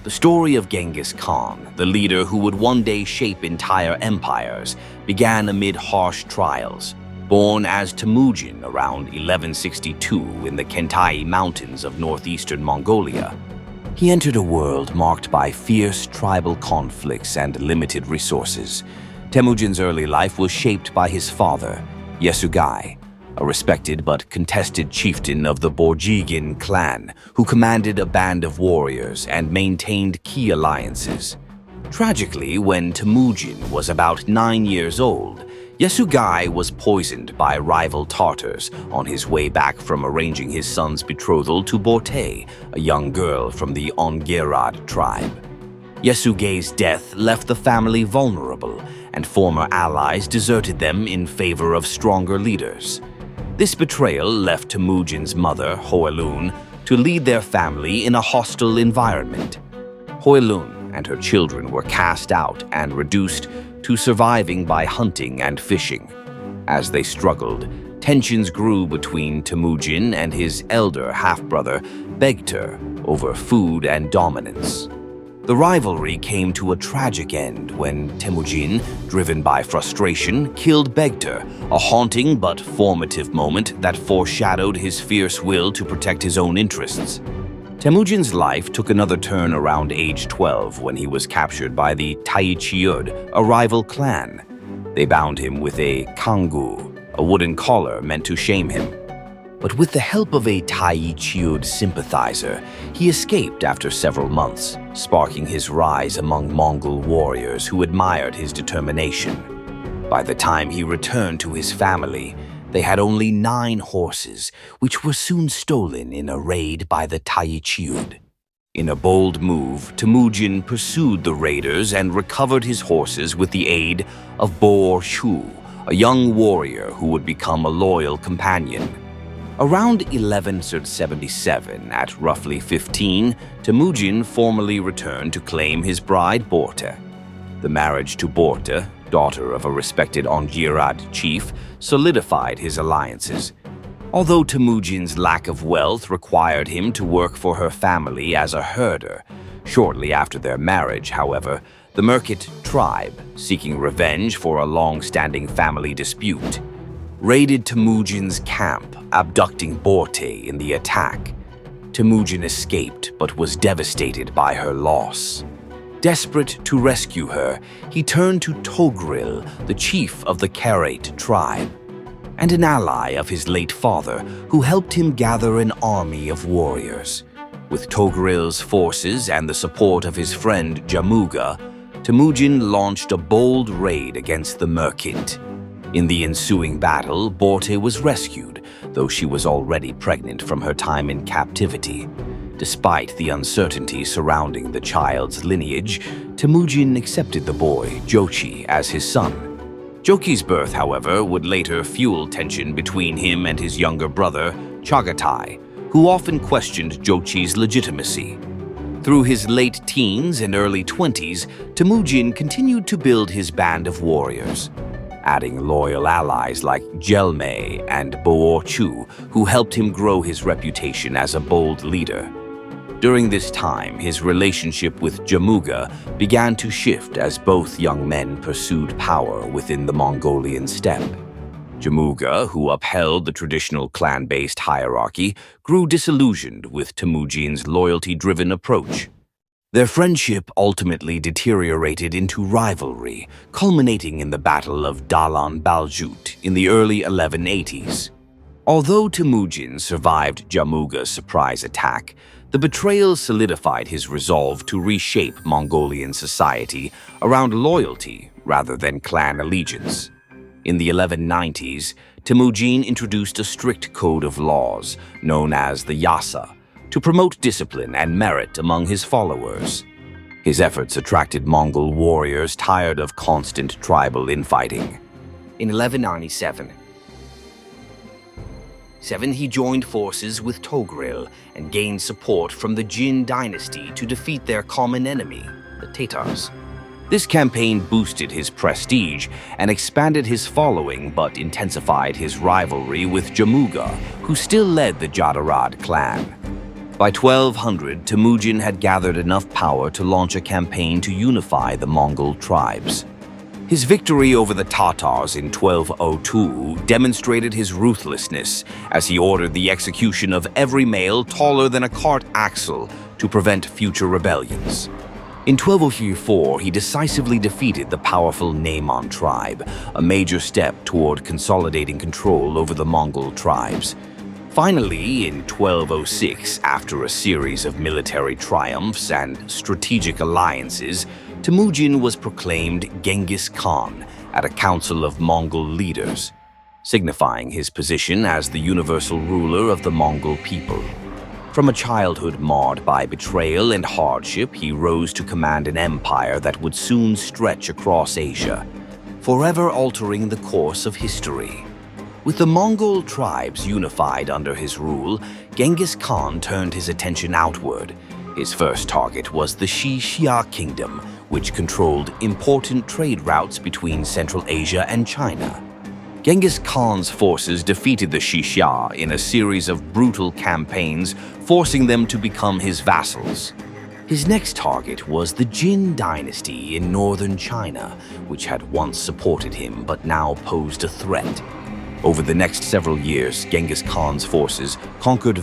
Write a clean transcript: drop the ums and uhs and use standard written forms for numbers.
The story of Genghis Khan, the leader who would one day shape entire empires, began amid harsh trials. Born as Temujin around 1162 in the Kentai Mountains of northeastern Mongolia, he entered a world marked by fierce tribal conflicts and limited resources. Temujin's early life was shaped by his father, Yasugai, a respected but contested chieftain of the Borjigin clan who commanded a band of warriors and maintained key alliances. Tragically, when Temujin was about 9 years old, Yasugai was poisoned by rival Tartars on his way back from arranging his son's betrothal to Borte, a young girl from the Ongerad tribe. Yasugai's death left the family vulnerable, and former allies deserted them in favor of stronger leaders. This betrayal left Temujin's mother, Hoelun, to lead their family in a hostile environment. Hoelun and her children were cast out and reduced to surviving by hunting and fishing. As they struggled, tensions grew between Temujin and his elder half-brother, Begter, over food and dominance. The rivalry came to a tragic end when Temujin, driven by frustration, killed Begter, a haunting but formative moment that foreshadowed his fierce will to protect his own interests. Temujin's life took another turn around age 12 when he was captured by the Taichiud, a rival clan. They bound him with a kangu, a wooden collar meant to shame him. But with the help of a Taichiud sympathizer, he escaped after several months, sparking his rise among Mongol warriors who admired his determination. By the time he returned to his family, they had only 9 horses, which were soon stolen in a raid by the Taichiud. In a bold move, Temujin pursued the raiders and recovered his horses with the aid of Boor Shu, a young warrior who would become a loyal companion. Around 1177, at roughly 15, Temujin formally returned to claim his bride Borte. The marriage to Borte, daughter of a respected Ongerad chief, solidified his alliances. Although Temujin's lack of wealth required him to work for her family as a herder, shortly after their marriage, however, the Merkit tribe, seeking revenge for a long-standing family dispute, raided Temujin's camp, abducting Borte in the attack. Temujin escaped but was devastated by her loss. Desperate to rescue her, he turned to Togril, the chief of the Karate tribe, and an ally of his late father, who helped him gather an army of warriors. With Togril's forces and the support of his friend Jamuga, Temujin launched a bold raid against the Merkit. In the ensuing battle, Borte was rescued, though she was already pregnant from her time in captivity. Despite the uncertainty surrounding the child's lineage, Temujin accepted the boy, Jochi, as his son. Jochi's birth, however, would later fuel tension between him and his younger brother, Chagatai, who often questioned Jochi's legitimacy. Through his late teens and early 20s, Temujin continued to build his band of warriors, adding loyal allies like Jelme and Boor Chu, who helped him grow his reputation as a bold leader. During this time, his relationship with Jamuga began to shift as both young men pursued power within the Mongolian steppe. Jamuga, who upheld the traditional clan-based hierarchy, grew disillusioned with Temujin's loyalty-driven approach. Their friendship ultimately deteriorated into rivalry, culminating in the Battle of Dalan Baljut in the early 1180s. Although Temujin survived Jamuga's surprise attack, the betrayal solidified his resolve to reshape Mongolian society around loyalty rather than clan allegiance. In the 1190s, Temujin introduced a strict code of laws, known as the Yasa, to promote discipline and merit among his followers. His efforts attracted Mongol warriors tired of constant tribal infighting. In 1197, he joined forces with Togril and gained support from the Jin dynasty to defeat their common enemy, the Tatars. This campaign boosted his prestige and expanded his following, but intensified his rivalry with Jamuga, who still led the Jadarad clan. By 1200, Temujin had gathered enough power to launch a campaign to unify the Mongol tribes. His victory over the Tatars in 1202 demonstrated his ruthlessness as he ordered the execution of every male taller than a cart axle to prevent future rebellions. In 1204, he decisively defeated the powerful Naman tribe, a major step toward consolidating control over the Mongol tribes. Finally, in 1206, after a series of military triumphs and strategic alliances, Temujin was proclaimed Genghis Khan at a council of Mongol leaders, signifying his position as the universal ruler of the Mongol people. From a childhood marred by betrayal and hardship, he rose to command an empire that would soon stretch across Asia, forever altering the course of history. With the Mongol tribes unified under his rule, Genghis Khan turned his attention outward. His first target was the Xia Kingdom, which controlled important trade routes between Central Asia and China. Genghis Khan's forces defeated the Xia in a series of brutal campaigns, forcing them to become his vassals. His next target was the Jin dynasty in northern China, which had once supported him but now posed a threat. Over the next several years, Genghis Khan's forces conquered